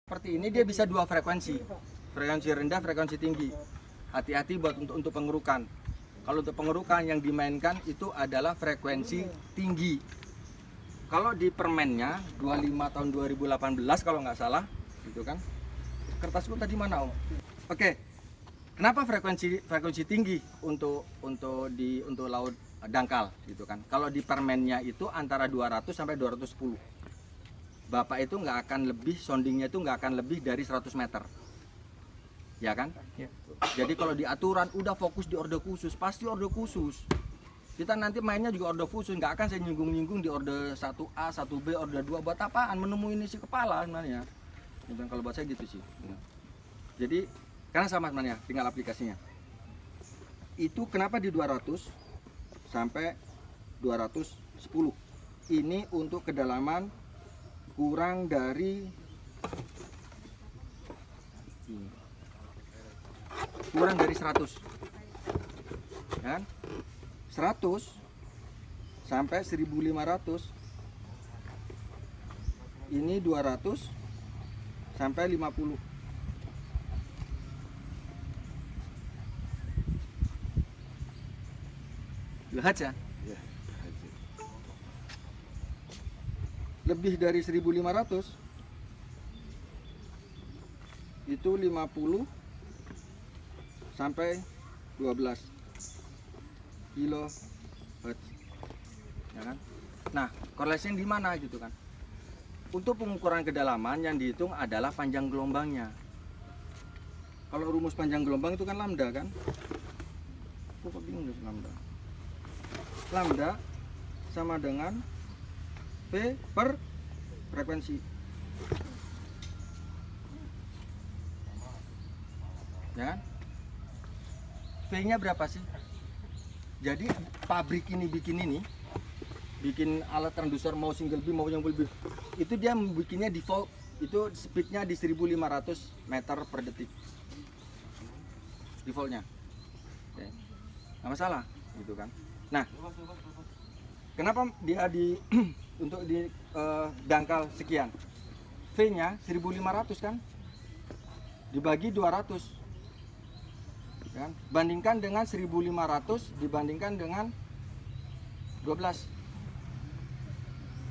Seperti ini dia bisa dua frekuensi. Frekuensi rendah, frekuensi tinggi. Hati-hati buat untuk pengerukan. Kalau untuk pengerukan yang dimainkan itu adalah frekuensi tinggi. Kalau di permennya 25 tahun 2018 kalau nggak salah, gitu kan. Kertasku tadi mana, Om? Oke. Kenapa frekuensi tinggi untuk laut dangkal gitu kan? Kalau di permennya itu antara 200 sampai 210. Bapak itu nggak akan lebih, soundingnya itu nggak akan lebih dari 100 meter. Ya kan? Ya. Jadi kalau di aturan udah fokus di orde khusus, pasti orde khusus. Kita nanti mainnya juga orde khusus, nggak akan saya nyinggung-nyinggung di orde 1A, 1B, orde 2. Buat apaan? Menemui isi kepala sebenarnya. Dan kalau buat saya gitu sih. Jadi karena sama sebenarnya, tinggal aplikasinya. Itu kenapa di 200 sampai 210. Ini untuk kedalaman kurang dari 100. Kan? 100 sampai 1500. Ini 200 sampai 50. Lihat ya. Lebih dari 1500 itu 50 sampai 12 kilohertz, ya kan? Nah, korelasinya di mana gitu kan? Untuk pengukuran kedalaman yang dihitung adalah panjang gelombangnya. Kalau rumus panjang gelombang itu kan lambda kan? Kok bingung deh lambda? Lambda sama dengan V per frekuensi. Ya kan? V-nya berapa sih? Jadi pabrik ini bikin alat transducer mau single beam mau yang beam, itu dia bikinnya default itu speednya di 1500 meter per detik defaultnya. Oke. Nggak masalah gitu kan. Nah, kenapa dia untuk di dangkal sekian, V-nya 1500 kan dibagi 200 kan? Bandingkan dengan 1500 dibandingkan dengan 12,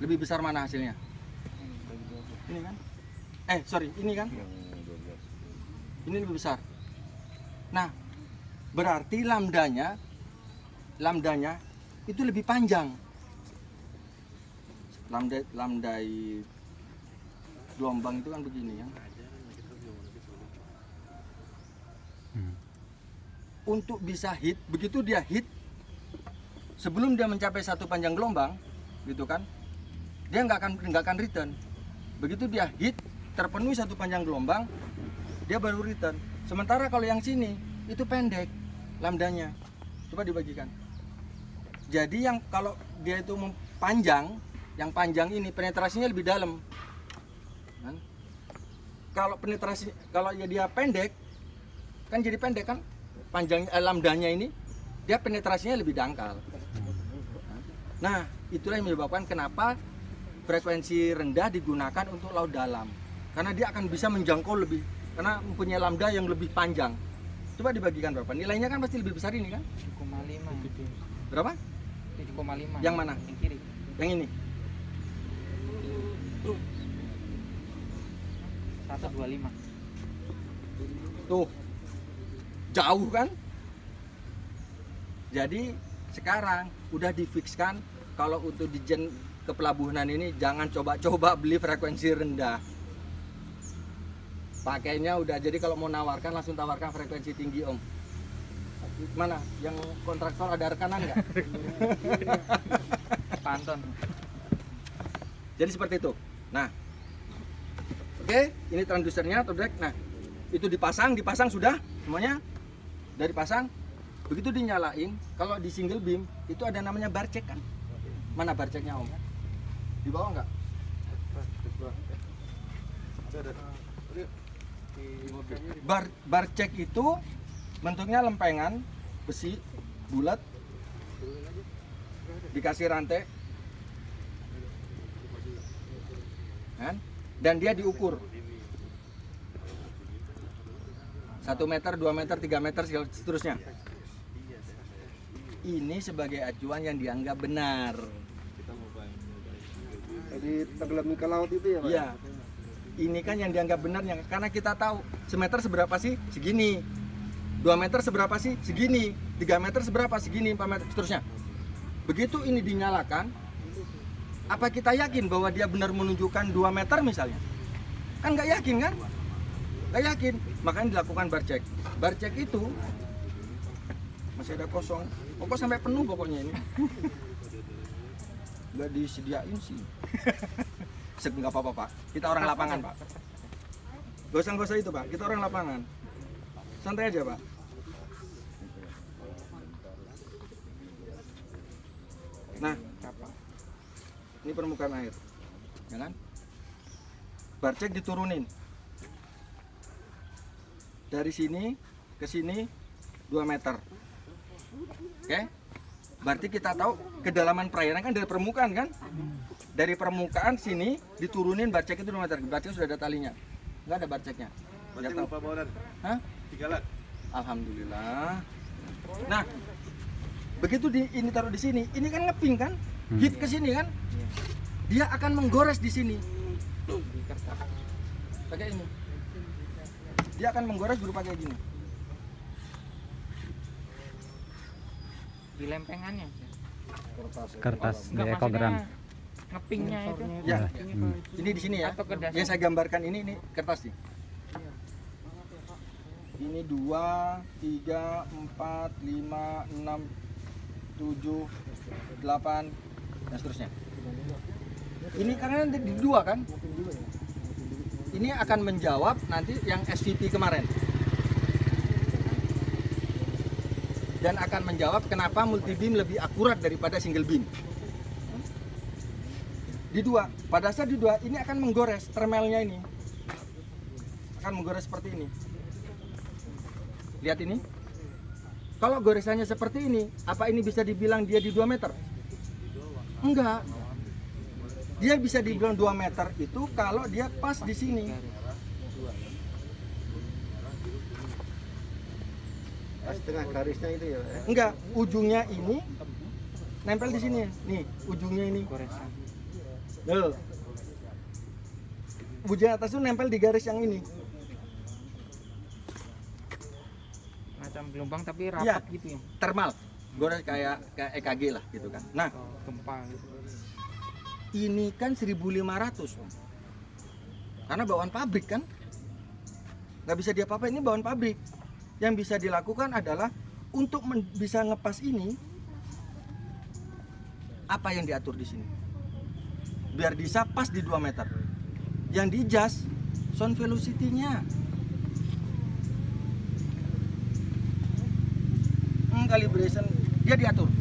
lebih besar mana hasilnya? Ini kan? Ini kan? Ini lebih besar. Nah, berarti lambdanya itu lebih panjang. Lambdai gelombang itu kan begini ya. Untuk bisa hit, begitu dia hit, sebelum dia mencapai satu panjang gelombang, gitu kan, dia nggak akan return. Begitu dia hit, terpenuhi satu panjang gelombang, dia baru return. Sementara kalau yang sini itu pendek lambdanya. Coba dibagikan. Jadi yang kalau dia itu panjang, yang panjang ini penetrasinya lebih dalam. Kan? Kalau dia pendek, kan jadi pendek kan? Panjang lambdanya ini dia penetrasinya lebih dangkal. Nah, itulah yang menyebabkan kenapa frekuensi rendah digunakan untuk laut dalam, karena dia akan bisa menjangkau lebih, karena mempunyai lambda yang lebih panjang. Coba dibagikan berapa? Nilainya kan pasti lebih besar ini kan? 7,5. Berapa? 7,5. Yang mana? Yang kiri. Yang ini. 125. Tuh. Jauh kan? Jadi sekarang udah difikskan kalau untuk di jen ke pelabuhanan ini jangan coba-coba beli frekuensi rendah. Pakainya udah, jadi kalau mau nawarkan langsung tawarkan frekuensi tinggi, Om. Mana? Yang kontraktor ada rekanan nggak? Panton. Jadi seperti itu. Nah, oke, ini transducernya terdeck. Nah, itu dipasang sudah semuanya. Dari pasang, begitu dinyalain, kalau di single beam itu ada namanya bar check kan? Mana bar checknya, Om? Di bawah nggak? Bar check itu bentuknya lempengan besi bulat, dikasih rantai, kan? Dan dia diukur. 1 meter, 2 meter, 3 meter, seterusnya. Ini sebagai acuan yang dianggap benar. Jadi tenggelam ke laut itu ya Pak? Iya. Ini kan yang dianggap benar, karena kita tahu semeter seberapa sih? Segini. 2 meter seberapa sih? Segini. 3 meter seberapa? Segini. 4 meter, seterusnya. Begitu ini dinyalakan, apa kita yakin bahwa dia benar menunjukkan 2 meter misalnya? Kan nggak yakin kan? Nggak yakin. Makanya dilakukan bar check. Bar check itu masih ada kosong. Pokoknya sampai penuh pokoknya ini. Nggak disediain sih. Nggak apa-apa Pak. Kita orang lapangan Pak. Gak usah itu Pak. Kita orang lapangan. Santai aja Pak. Nah, ini permukaan air, ya kan? Bar check diturunin dari sini ke sini 2 meter. Oke? Berarti kita tahu kedalaman perairan kan dari permukaan kan? Dari permukaan sini diturunin bar check itu 2 meter. Bar check sudah ada talinya. Nggak ada bar checknya. Berarti lupa bawa dan? Hah? 3 alat. Alhamdulillah. Nah, begitu ini taruh di sini, ini kan ngeping kan? Hit ke sini kan? Dia akan menggores di sini. Pakai ini. Dia akan menggores berupa kayak gini. Di lempengannya. Kertas di Enggak, ekogram. maksudnya ngepingnya itu. Ya. Ini di sini ya. Atau ke dasar. Yang saya gambarkan ini kertas nih. Ini 2, 3, 4, 5, 6, 7, 8 dan seterusnya. Ini karena nanti di 2 kan? Ini akan menjawab nanti yang SVP kemarin. Dan akan menjawab kenapa multi beam lebih akurat daripada single beam. Di 2, pada saat di 2 ini akan menggores termelnya ini. Akan menggores seperti ini. Lihat ini. Kalau goresannya seperti ini, apa ini bisa dibilang dia di 2 meter? Enggak. Dia bisa dibilang 2 meter itu kalau dia pas di sini. Pas tengah garisnya itu ya Pak? Enggak, ujungnya ini nempel di sini. Nih, ujungnya ini. Loh. Ujung atas itu nempel di garis yang ini. Macam gelombang tapi rapat Ya. gitu ya. Thermal. Gores kayak EKG lah gitu kan. Nah, Atau gempa gitu. ini kan 1.500 Om. Karena bawaan pabrik kan, nggak bisa diapa-apain, ini bawaan pabrik. Yang bisa dilakukan adalah untuk bisa ngepas ini, apa yang diatur di sini biar bisa pas di 2 meter. Yang di adjust sound velocity-nya. Calibration dia diatur.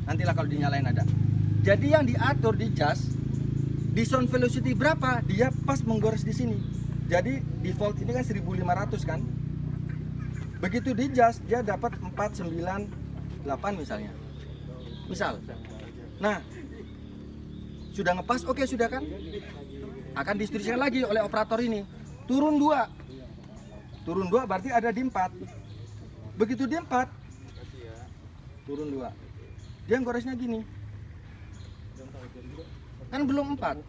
Nantilah kalau dinyalain ada. Jadi yang diatur di adjust di sound velocity berapa, dia pas menggores di sini. Jadi default ini kan 1.500 kan. Begitu di adjust dia dapat 498 misalnya. Misal. Nah, sudah ngepas, oke sudah kan? Akan diinstruksikan lagi oleh operator ini. Turun 2. Turun 2 berarti ada di 4. Begitu di 4 turun 2. Dia goresnya gini. Kan belum 4.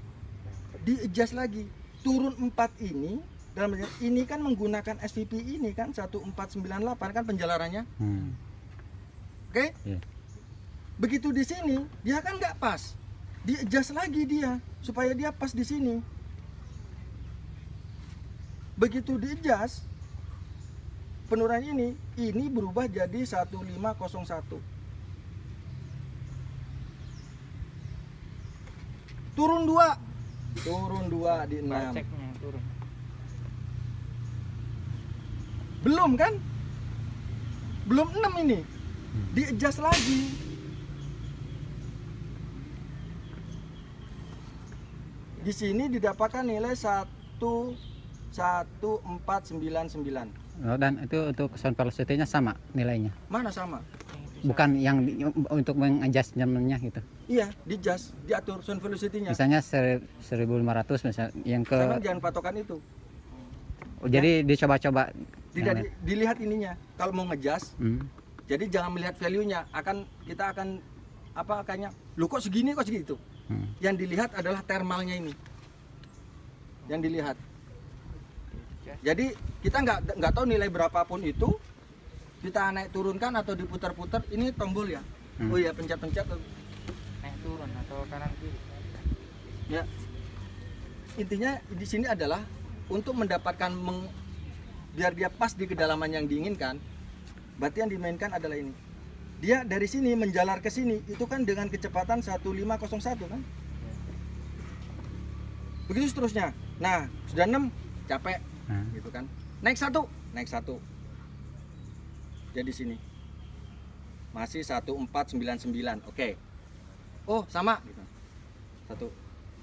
Di adjust lagi. Turun 4 ini dalam ini kan menggunakan SVP ini kan 1498 kan penjelarannya. Oke? Iya. Begitu di sini dia kan nggak pas. Di adjust lagi dia supaya dia pas di sini. Begitu di adjust penurunan ini berubah jadi 1501. Turun 2. Turun 2 di 6. Ceknya turun. Belum kan? Belum 6 ini. Di adjust lagi. Di sini didapatkan nilai 1499. Oh, dan itu untuk sound velocity-nya sama nilainya. Mana sama? Bukan yang untuk mengadjustnya gitu. Iya, di adjust, diatur sound velocity-nya. Misalnya 1500 misalnya yang ke Memang jangan patokan itu. oh, jadi dicoba-coba Tidak dilihat ininya. Kalau mau ngejas, jadi jangan melihat value-nya. Kita akan apa kayaknya, lu kok segini kok segitu. Yang dilihat adalah thermalnya ini. Yang dilihat. Jadi kita nggak tahu nilai berapapun itu, kita naik turunkan atau diputar-putar. Ini tombol ya. Oh iya, pencet-pencet. Naik turun atau kanan kiri. Ya. Intinya di sini adalah untuk mendapatkan biar dia pas di kedalaman yang diinginkan. Berarti yang dimainkan adalah ini. Dia dari sini menjalar ke sini itu kan dengan kecepatan 1501 kan. Begitu seterusnya. Nah, sudah 6 capek gitu kan. Naik satu. Jadi sini. Masih 1499. Oke. Oh, sama gitu. 1.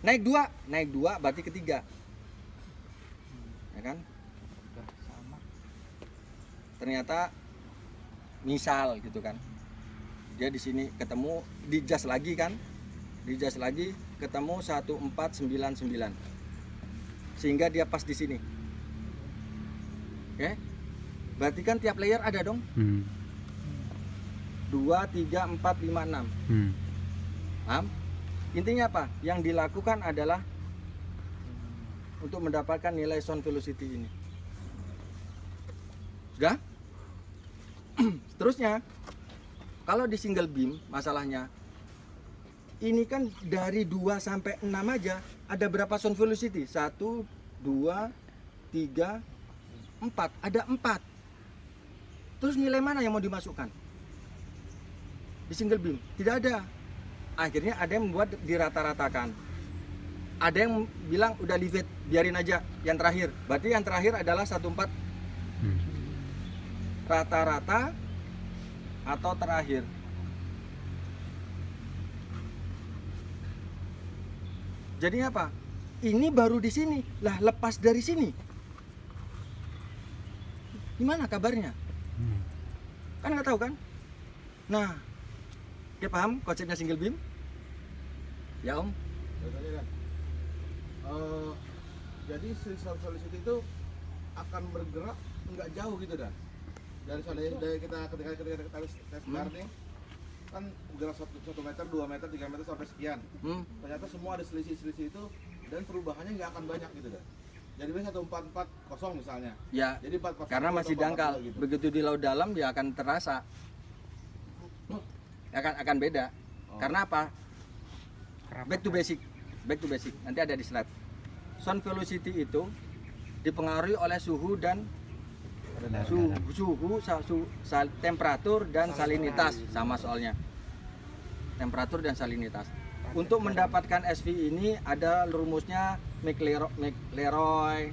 Naik 2 berarti ketiga. Ya kan? Udah sama. Ternyata misal gitu kan. Dia di sini ketemu di jas lagi kan. Di jas lagi ketemu 1499. Sehingga dia pas di sini. Oke. Berarti kan tiap layer ada dong. 2, 3, 4, 5, 6. Paham? Intinya apa? Yang dilakukan adalah untuk mendapatkan nilai sound velocity ini. Sudah? Seterusnya, kalau di single beam masalahnya, ini kan dari 2 sampai 6 aja ada berapa sound velocity? 1, 2, 3, 4. Ada 4. Terus nilai mana yang mau dimasukkan? Di single beam tidak ada. Akhirnya ada yang membuat dirata-ratakan. Ada yang bilang udah leave it, biarin aja yang terakhir. Berarti yang terakhir adalah 14 rata-rata atau terakhir. Jadi apa? Ini baru di sini. Lah lepas dari sini. Gimana kabarnya? Kan nggak tahu kan? Nah, ya paham konsepnya single beam? Ya Om? Jadi sound velocity itu akan bergerak nggak jauh gitu dah. Dari kita ketika kita tes nih kan bergerak 1 meter, 2 meter, 3 meter sampai sekian. Ternyata semua ada selisih-selisih itu dan perubahannya nggak akan banyak gitu dah. Jadi biasanya 1440 misalnya. Ya. Jadi 440 karena masih dangkal. Gitu. Begitu di laut dalam dia akan terasa. Akan beda. Karena apa? Back to basic. Nanti ada di slide. Sound velocity itu dipengaruhi oleh suhu dan temperatur dan salinitas, sama soalnya. Temperatur dan salinitas. Untuk mendapatkan SV ini ada rumusnya Leroy,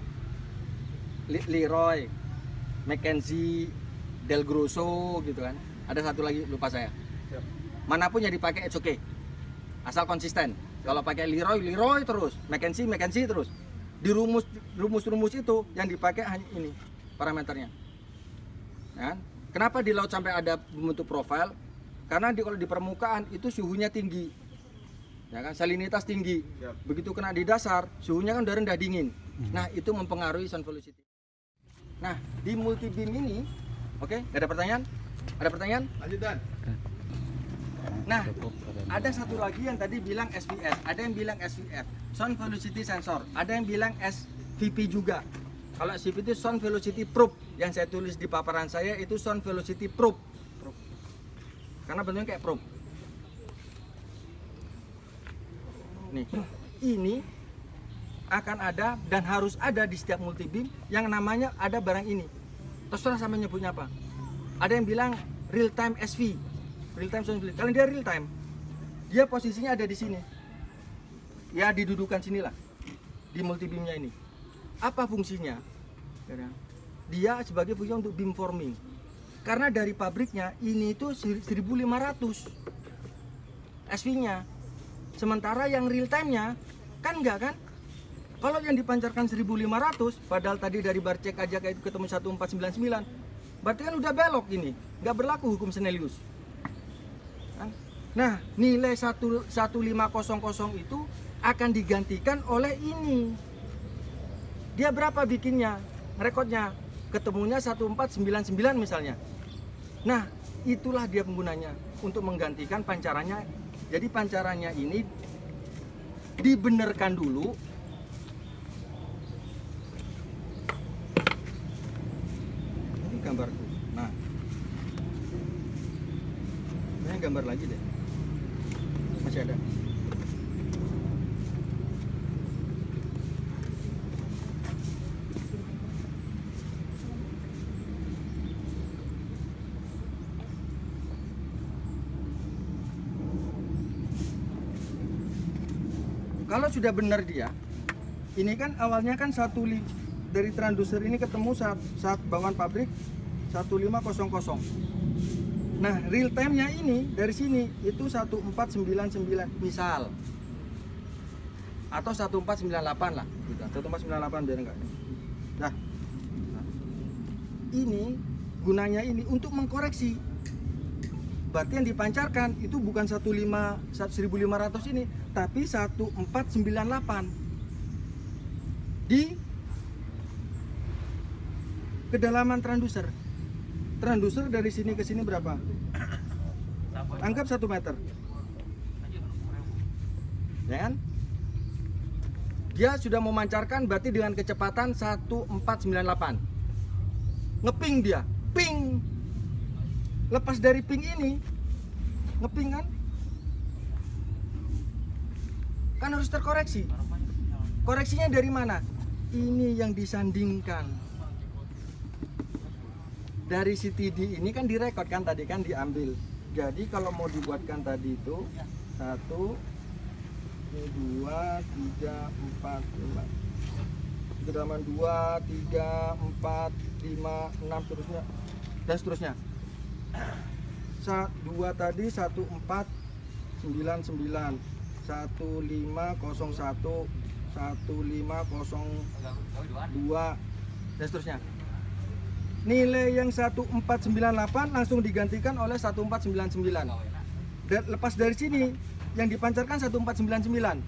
Mackenzie, Del Grosso gitu kan. Ada satu lagi lupa saya. Manapun yang dipakai it's okay. Asal konsisten. Kalau pakai Leroy terus, Mackenzie terus. Di rumus itu yang dipakai hanya ini parameternya. Kan? Kenapa di laut sampai ada bentuk profil? Karena kalau di permukaan itu suhunya tinggi. Ya kan, salinitas tinggi. Begitu kena di dasar, suhunya kan udah rendah dingin. Nah, itu mempengaruhi sound velocity. Nah, di multi beam ini, oke, ada pertanyaan? Ada pertanyaan? Lanjut Dan. Nah, ada satu lagi yang tadi bilang SVS, ada yang bilang SVF, sound velocity sensor, ada yang bilang SVP juga. Kalau SVP itu sound velocity probe, yang saya tulis di paparan saya itu sound velocity probe. Karena bentuknya kayak probe. Nih, ini akan ada dan harus ada di setiap multi beam yang namanya ada barang ini. Terserah sama nyebutnya apa. Ada yang bilang real time SV, real time sound velocity. Kalau dia real time, dia posisinya ada di sini. Ya didudukan sinilah di multi beamnya ini. Apa fungsinya? Dia sebagai fungsi untuk beam forming. Karena dari pabriknya ini itu 1500 SV-nya. Sementara yang real time-nya kan enggak kan? Kalau yang dipancarkan 1500, padahal tadi dari bar cek aja kayak itu ketemu 1499, berarti kan udah belok ini, nggak berlaku hukum Snellius. Nah, nilai 1500 itu akan digantikan oleh ini. Dia berapa bikinnya, rekodnya? ketemunya 1499 misalnya. Nah, itulah dia penggunanya untuk menggantikan pancarannya. Jadi pancarannya ini dibenerkan dulu. Ini gambarku. Nah, ini gambar lagi deh. Masih ada. Kalau sudah benar dia, ini kan awalnya kan dari transducer ini ketemu saat bangun pabrik 1500. Nah, real time-nya ini dari sini itu 1499 misal. Atau 1498 lah, gitu. 1498 biar enggak. Nah, ini gunanya ini untuk mengkoreksi. Berarti yang dipancarkan itu bukan 1500 ini, tapi 1498 di kedalaman transducer. Transducer dari sini ke sini berapa? Anggap 1 meter. Ya kan? Dia sudah memancarkan berarti dengan kecepatan 1498. Ngeping dia, ping. Lepas dari ping ini, ngeping kan? Kan harus terkoreksi. Koreksinya dari mana? Ini yang disandingkan. Dari CTD ini kan direkod kan tadi kan diambil. Jadi kalau mau dibuatkan tadi itu 1, 2, 3, 4, 5. Kedalaman 2, 3, 4, 5, 6 terusnya dan seterusnya. 2 tadi 1499, 1501, 1502 dan seterusnya. Nilai yang 1498 langsung digantikan oleh 1499. Dan lepas dari sini yang dipancarkan 1499.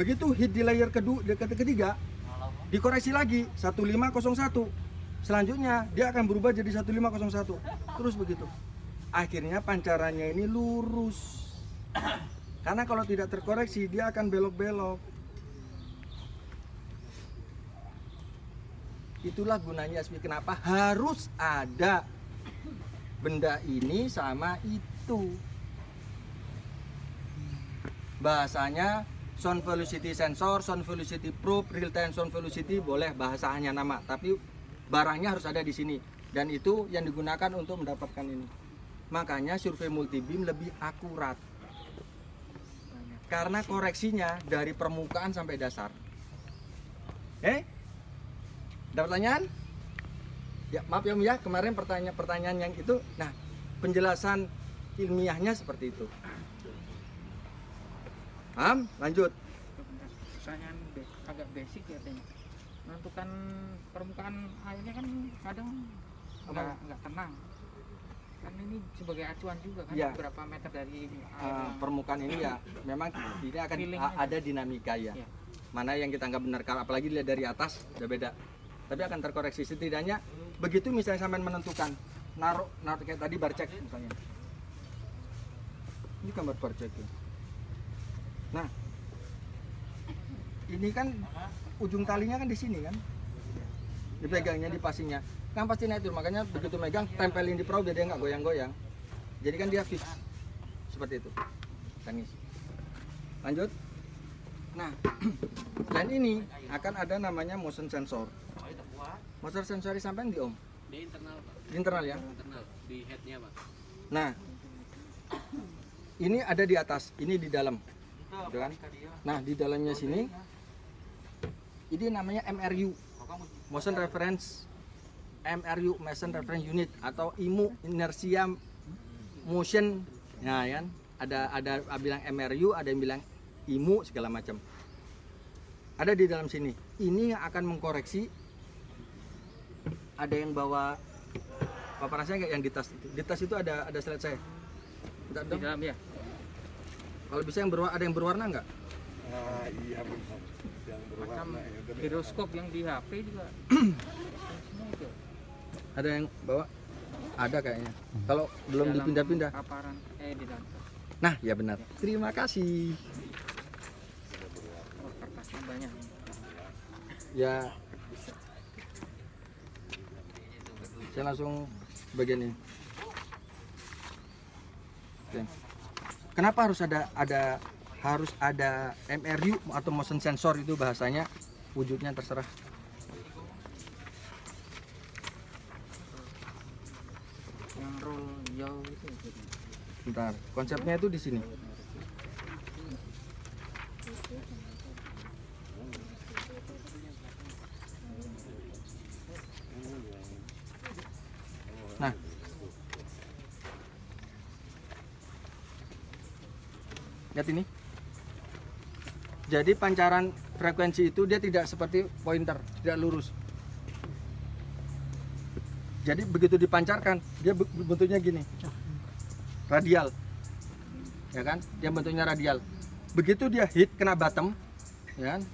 Begitu hit di layer ketiga dikoreksi lagi 1501. Selanjutnya dia akan berubah jadi 1501. Terus begitu. Akhirnya pancarannya ini lurus. Karena kalau tidak terkoreksi dia akan belok-belok. Itulah gunanya SP. Kenapa harus ada benda ini sama itu. Bahasanya sound velocity sensor, sound velocity probe, real time sound velocity boleh bahasanya nama, tapi barangnya harus ada di sini. Dan itu yang digunakan untuk mendapatkan ini. Makanya survei multibeam lebih akurat. Karena koreksinya dari permukaan sampai dasar. Ada pertanyaan? Ya, maaf ya Om ya, kemarin pertanyaan yang itu. Nah, penjelasan ilmiahnya seperti itu. Paham? Lanjut. Pertanyaan agak basic ya katanya. Menentukan permukaan airnya kan kadang nggak tenang. Kan ini sebagai acuan juga kan, Ya. berapa meter dari air Permukaan ini ya memang ini akan Feeling ada dinamika ya. Ya. Mana yang kita nggak benar, apalagi dilihat dari atas udah beda. Tapi akan terkoreksi setidaknya begitu misalnya sampai menentukan naruh kayak tadi bar check misalnya. Ini gambar bar check ya. Nah, ini kan ujung talinya kan di sini kan, dipegangnya di passingnya, kan pasti naik turun. Makanya begitu megang tempelin di perahu biar dia nggak goyang-goyang. Jadi kan dia fix seperti itu. Tangis. Lanjut. Nah, selain ini akan ada namanya motion sensor. Motion sensor sampai di Om. Di internal, Pak. Di internal ya. Internal di headnya, Pak. Nah, ini ada di atas, ini di dalam. Gitu kan? Nah, di dalamnya sini ini namanya MRU, Motion Reference Unit atau IMU, Inertia Motion. Nah, kan ada bilang MRU, ada yang bilang IMU segala macam. Ada di dalam sini. Ini yang akan mengkoreksi. Ada yang bawa paparan saya nggak yang di tas itu? Di tas itu ada slide saya. Bentar di dong. dalam ya. Kalau bisa ada yang berwarna nggak? Iya benar. Yang Macam berwarna ya. giroskop yang di HP juga. Semua itu. Ada yang bawa? Ada kayaknya. Kalau belum Dalam dipindah-pindah. paparan di dalam Nah, ya benar. Terima kasih. kertasnya banyak. Ya. Saya langsung bagian ini. Oke. Kenapa harus ada MRU atau motion sensor itu bahasanya, wujudnya terserah. Yang roll jauh itu. Bentar, konsepnya itu di sini. Nah, lihat ini. Jadi pancaran frekuensi itu dia tidak seperti pointer, tidak lurus. Jadi begitu dipancarkan, dia bentuknya gini, radial, ya kan? Dia bentuknya radial. Begitu dia hit kena bottom, ya kan?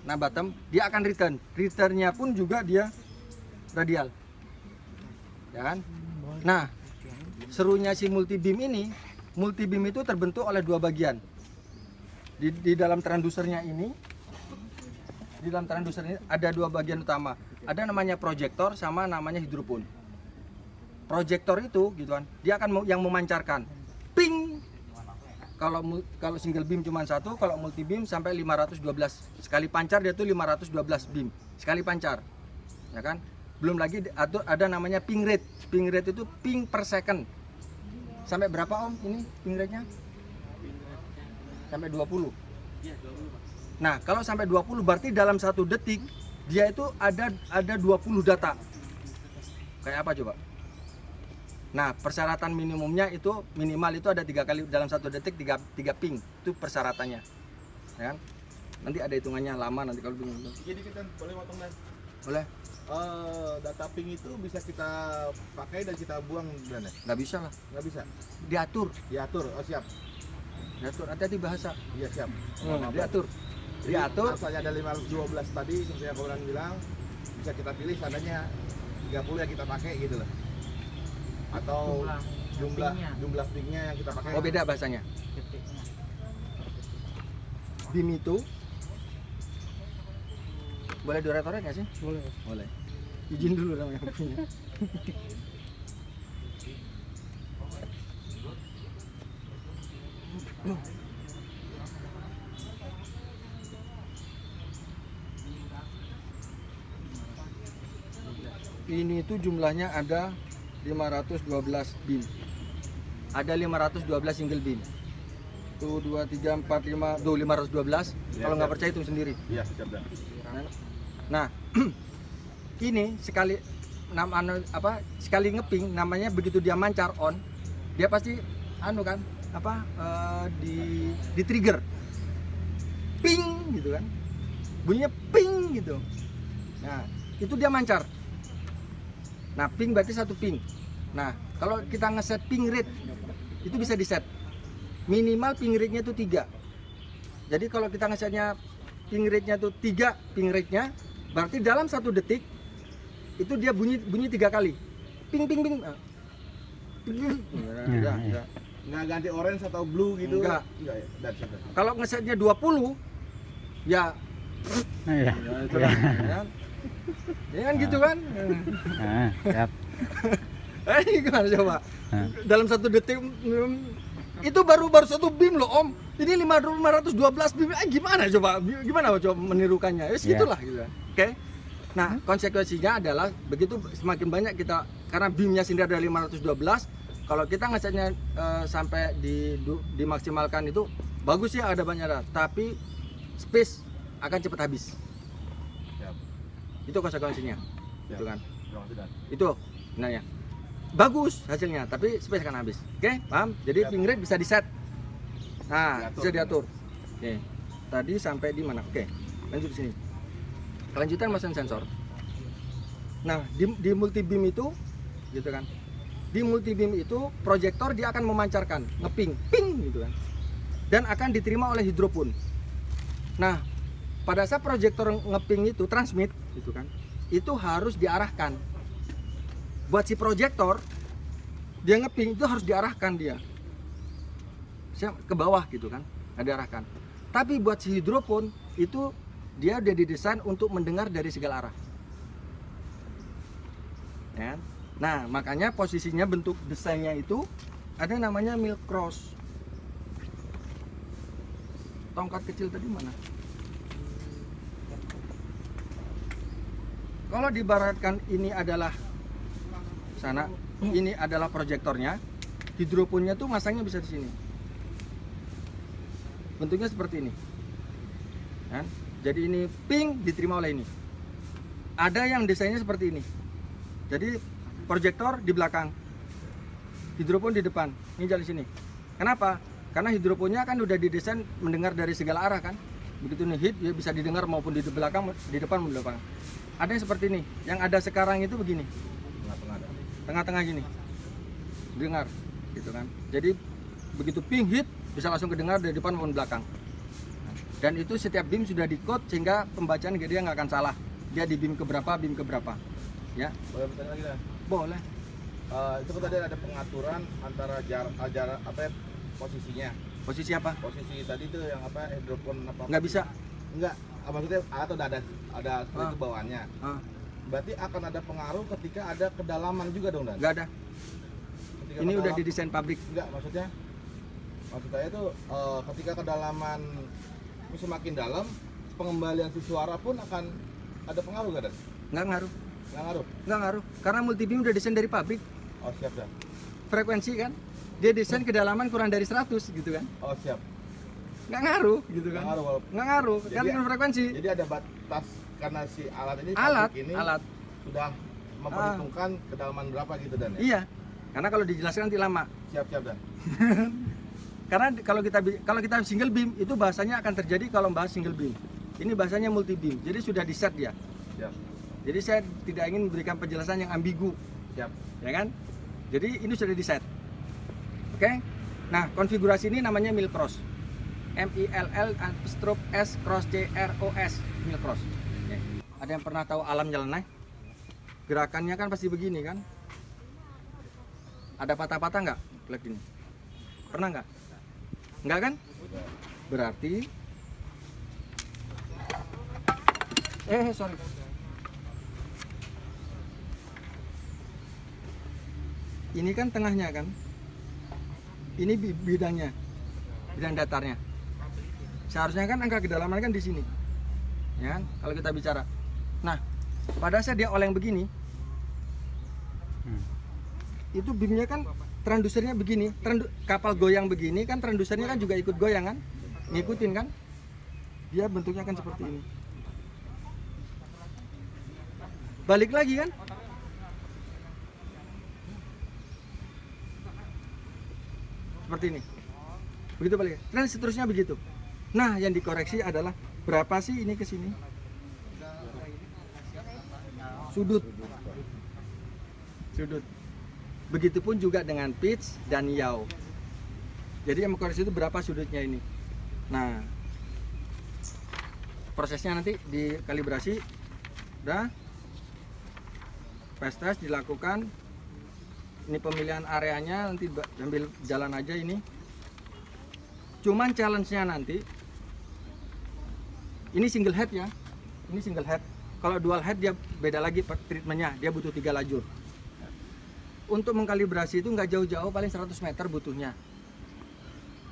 Nah bottom, dia akan return. Returnnya pun juga dia radial, ya kan? Nah, serunya si multi beam itu terbentuk oleh dua bagian. Di dalam transducernya ini, ada dua bagian utama. Ada namanya proyektor sama namanya hidropon. Proyektor itu gitu kan, dia akan yang memancarkan ping. Kalau single beam cuma satu, kalau multi beam sampai 512 sekali pancar, dia tuh 512 beam sekali pancar, ya kan? Belum lagi ada namanya ping rate. Ping rate itu ping per second. Sampai berapa om ini ping rate-nya? Sampai 20. Nah, kalau sampai 20 berarti dalam 1 detik dia itu ada 20 data. Kayak apa coba? Nah, persyaratan minimumnya itu minimal itu ada 3 kali dalam 1 detik 3 ping. Itu persyaratannya. Ya kan? Nanti ada hitungannya lama nanti kalau bingung. Jadi kita boleh potong dan Boleh? data ping itu bisa kita pakai dan kita buang dan ya? Nggak bisa lah. Nggak bisa. Diatur. Diatur. Oh siap. Diatur. Hati-hati bahasa. Iya siap. Diatur. Jadi, Diatur. asalnya ada 512 tadi seperti yang Koran bilang, bisa kita pilih seandainya 30 yang kita pakai gitu loh. Atau jumlah pingnya yang kita pakai. Oh beda bahasanya. Detiknya. Beam itu boleh diorek-orek nggak sih? Boleh. Boleh. Izin dulu namanya punya. Ini itu jumlahnya ada 512 beam. Ada 512 single beam. Tuh 2 3 4 5 tuh 512. Kalau nggak percaya hitung sendiri. Iya siap dan. Nah, ini sekali sekali ngeping namanya begitu dia mancar on, dia pasti di trigger. Ping gitu kan. Bunyinya ping gitu. Nah, itu dia mancar. Nah, ping berarti 1 ping. Nah, kalau kita ngeset ping rate itu bisa diset. Minimal ping rate-nya itu 3. Jadi kalau kita ngesetnya ping rate-nya itu 3 ping rate-nya, berarti dalam 1 detik itu dia bunyi 3 kali. Ping ping ping. Enggak. Nggak ganti orange atau blue gitu? Enggak. Enggak ya? Dan siap dan. Kalau ngesetnya 20 ya Iya. itulah, ya kan? Ya kan gitu kan? Siap. Gimana coba? Hah? Dalam 1 detik itu baru 1 beam loh om. Ini 512 beam. Gimana coba? Gimana coba menirukannya? Ya gitulah gitu. Oke. Nah, konsekuensinya adalah begitu semakin banyak kita, karena beamnya sendiri ada 512. Kalau kita ngesetnya sampai dimaksimalkan itu bagus ya, ada banyak data, tapi space akan cepat habis. Siap. Itu konsekuensinya. Siap. Itu kan. Terima kasih dan. Itu sebenarnya bagus hasilnya, tapi space akan habis. Oke, paham? Jadi Siap. ping rate bisa diset. Nah, Diatur. bisa diatur. Oke. Tadi sampai di mana? Oke. Lanjut ke sini. Kelanjutan motion sensor. Nah, di multi beam itu gitu kan. Di multi beam itu proyektor dia akan memancarkan, ngeping, ping gitu kan. Dan akan diterima oleh hidropon. Nah, pada saat proyektor ngeping itu transmit gitu kan. Itu harus diarahkan. buat si proyektor dia ngeping itu harus diarahkan dia ke bawah gitu kan, nggak diarahkan. Tapi buat si hidropon itu dia udah didesain untuk mendengar dari segala arah. Ya. Nah, makanya posisinya bentuk desainnya itu ada namanya milk cross. Tongkat kecil tadi mana? Kalau dibaratkan ini adalah sana, ini adalah proyektornya, hidroponnya tuh masangnya bisa di sini. Bentuknya seperti ini. Kan? Jadi ini ping diterima oleh ini. Ada yang desainnya seperti ini. Jadi proyektor di belakang, hidropon di depan. Ini jalan sini. Kenapa? Karena hidroponnya kan udah didesain mendengar dari segala arah kan. Begitu nih hit, dia bisa didengar maupun di belakang, di depan maupun di belakang. Ada yang seperti ini. Yang ada sekarang itu begini. Tengah-tengah gini. Dengar, gitu kan. Jadi begitu ping hit bisa langsung kedengar dari depan maupun belakang. Dan itu setiap beam sudah di code sehingga pembacaan dia nggak akan salah. Dia di beam keberapa, ya. Boleh bertanya lagi dah? Boleh. Itu kan tadi ada pengaturan antara jarak apa ya, posisinya. Posisi apa? Posisi tadi itu yang apa hidropon apa? Nggak bisa. Enggak. Maksudnya atau ada seperti itu bawaannya. Berarti akan ada pengaruh ketika ada kedalaman juga dong, Dan? Nggak ada. Ketika Ini udah didesain pabrik. Enggak, maksud saya itu ketika kedalaman semakin dalam, pengembalian si suara pun akan ada pengaruh nggak, Dan? Nggak ngaruh. Nggak ngaruh. Karena multibeam udah desain dari pabrik. Oh, siap, Dan. Frekuensi kan, dia desain kedalaman kurang dari 100 gitu kan. Oh, siap. Nggak ngaruh gitu kan. Nggak ngaruh, kan dengan frekuensi. Jadi ada batas karena si alat ini Alat. sudah memperhitungkan kedalaman berapa gitu, Dan, ya? Iya. Karena kalau dijelaskan nanti lama. Siap, Dan. Karena kalau kita single beam itu bahasanya akan terjadi kalau bahas single beam. Ini bahasanya multi beam. Jadi sudah di set dia. Siap. Jadi saya tidak ingin memberikan penjelasan yang ambigu. Siap. Ya kan? Jadi ini sudah di set. Oke? Nah, konfigurasi ini namanya mill cross. MILL_S cross CROS, mill cross. Oke. Ada yang pernah tahu alam nyeleneh? Gerakannya kan pasti begini kan? Ada patah-patah nggak? Lihat gini. Pernah nggak? Nggak kan? Berarti sorry. Ini kan tengahnya kan? Ini bidangnya, bidang datarnya. Seharusnya kan angka kedalaman kan di sini, ya kan? Kalau kita bicara. Nah, pada saat dia oleng begini, itu beamnya kan transdusernya begini, kapal goyang begini kan transdusernya kan juga ikut goyang kan, ngikutin kan? Dia bentuknya kan seperti ini. Balik lagi kan? Seperti ini. Begitu balik. Dan seterusnya begitu. Nah, yang dikoreksi adalah berapa sih ini ke sini? Sudut. Begitupun juga dengan pitch dan yaw. Jadi yang mengkoreksi itu berapa sudutnya ini. Nah, prosesnya nanti dikalibrasi, udah, fast test dilakukan. Ini pemilihan areanya nanti sambil jalan aja ini. Cuman challenge-nya nanti, ini single head ya, ini single head. Kalau dual head dia beda lagi treatmentnya, dia butuh 3 lajur. Untuk mengkalibrasi itu nggak jauh-jauh, paling 100 meter butuhnya.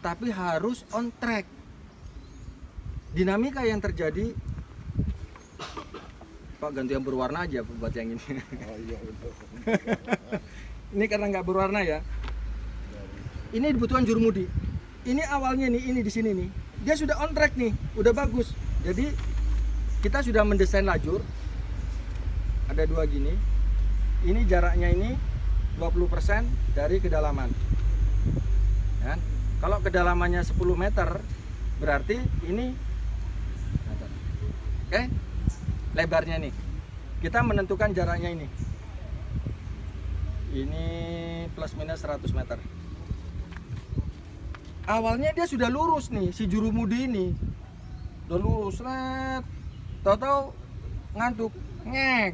Tapi harus on track. Dinamika yang terjadi, Pak ganti yang berwarna aja buat yang ini. Oh iya, betul. Ini karena nggak berwarna ya. Ini dibutuhkan jurumudi. Ini awalnya nih, ini di sini nih. Dia sudah on track nih, udah bagus. Jadi kita sudah mendesain lajur. Ada 2 gini. Ini jaraknya ini 20% dari kedalaman. Ya. Kalau kedalamannya 10 meter, berarti ini oke, lebarnya nih. Kita menentukan jaraknya ini. Ini plus minus 100 meter. Awalnya dia sudah lurus nih, si jurumudi ini. Udah lurus, ret. Tahu-tahu ngantuk, ngek.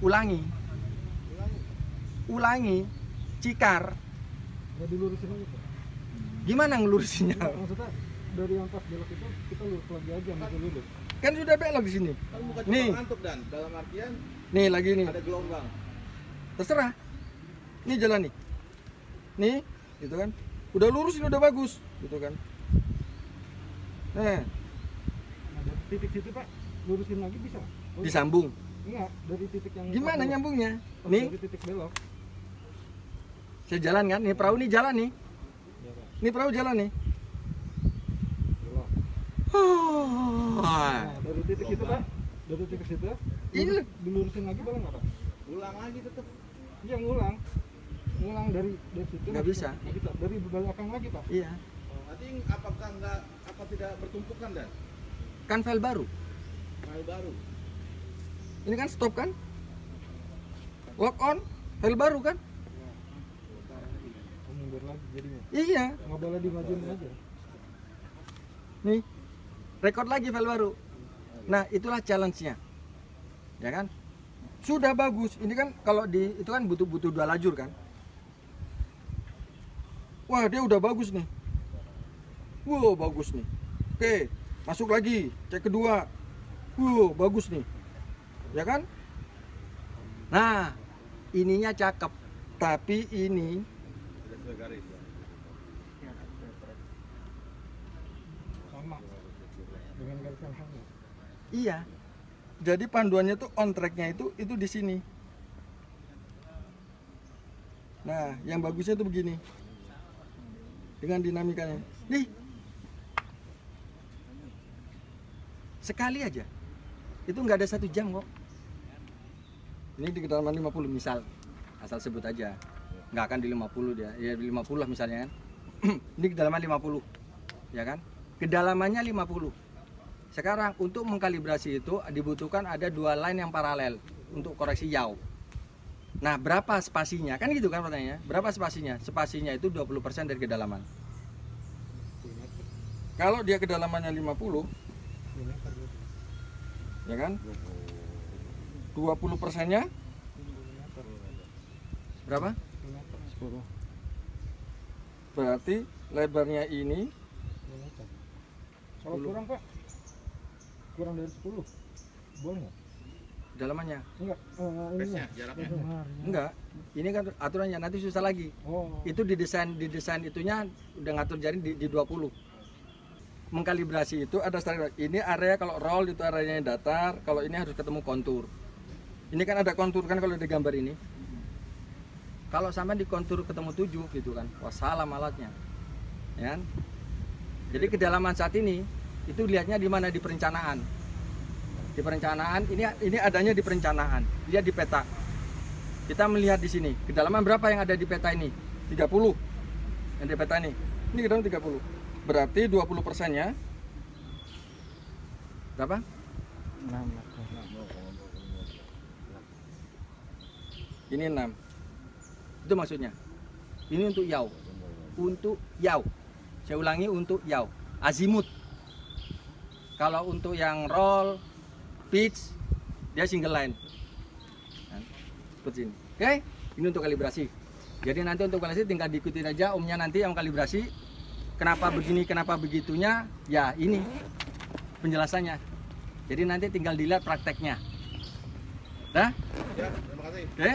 ulangi, cikar. Nggak dilurusin aja Pak. Gimana ngelurusinnya? Nggak, maksudnya dari yang pas belok itu kita lurus lagi aja masih lurus. Kan sudah belok di sini. Kan bukan Nih. cuma ngantuk dan dalam artian Nih lagi nih. ada gelombang. Terserah. Nih jalan nih. Nih, gitu kan. Udah lurus ini udah bagus, gitu kan. Nah, Nah dari titik situ Pak lurusin lagi bisa? Oh, disambung. enggak, dari titik yang Gimana pas belok. nyambungnya? Pas Nih, dari titik belok. saya jalan kan. Nih perahu nih jalan nih. Ya Pak, Nih perahu jalan nih. belok. Ah. Nah dari titik situ Pak, dari titik situ Ini loh. dilurusin lagi boleh nggak Pak? Ulang lagi tetap. Iya ngulang dari situ. Nggak bisa. Nggak bisa. Dari belakang lagi Pak. Iya. Nanti apakah apa tidak bertumpukan dan Kan file baru. file baru? Ini kan stop kan? Lock on, file baru kan? Oh, mundur lagi jadinya. Iya. Nggak boleh dimajuin aja. Nih, record lagi file baru. Nah, itulah challenge-nya. Ya kan? Sudah bagus. Ini kan kalau di itu kan butuh 2 lajur kan? Wah, dia udah bagus nih. Wow, bagus nih. Oke, masuk lagi. Cek kedua. Wow, bagus nih. Ya kan? Nah, ininya cakep. Tapi ini Tidak sesuai garis. Sama dengan garis yang sama. iya. Jadi panduannya tuh on track-nya itu di sini. Nah, yang bagusnya tuh begini. Dengan dinamikanya. Nih. Sekali aja. Itu nggak ada 1 jam kok. Ini di kedalaman 50 misal. Asal sebut aja. Nggak akan di 50 dia. Ya di 50 lah misalnya kan. Ini kedalaman 50. Ya kan? Kedalamannya 50. Sekarang untuk mengkalibrasi itu dibutuhkan ada 2 line yang paralel untuk koreksi yaw. Nah, berapa spasinya? Kan gitu kan pertanyaannya. Berapa spasinya? Spasinya itu 20% dari kedalaman. Kalau dia kedalamannya 50, ya kan? 20%-nya berapa? 10 Berarti lebarnya ini meter. Kalau kurang Pak, kurang dari 10 boleh nggak? kedalamannya. Enggak, Space-nya, jaraknya. Enggak. Ini kan aturannya nanti susah lagi. Oh, Itu didesain itunya udah ngatur jaring di 20. Mengkalibrasi itu ada standar. Ini area kalau roll itu areanya datar, kalau ini harus ketemu kontur. Ini kan ada kontur kan kalau di gambar ini. Kalau sampai di kontur ketemu 7 gitu kan. Wah, salah alatnya. Ya kan? Jadi kedalaman saat ini itu lihatnya di mana, di perencanaan. Di perencanaan ini adanya di perencanaan. Lihat di peta. Kita melihat di sini, kedalaman berapa yang ada di peta ini? 30. Yang di peta ini. Ini kedalaman 30. Berarti 20%-nya berapa? 6 meter. Ini 6. Itu maksudnya. Ini untuk yaw. Untuk yaw. Saya ulangi, untuk yaw. Azimut. Kalau untuk yang roll, pitch, dia single line. Nah, seperti ini. Oke? Ini untuk kalibrasi. Jadi nanti untuk kalibrasi tinggal diikutin aja omnya nanti yang kalibrasi. Kenapa begini, kenapa begitunya? Ya ini penjelasannya. Jadi nanti tinggal dilihat prakteknya. Dah? Ya, terima kasih. Oke?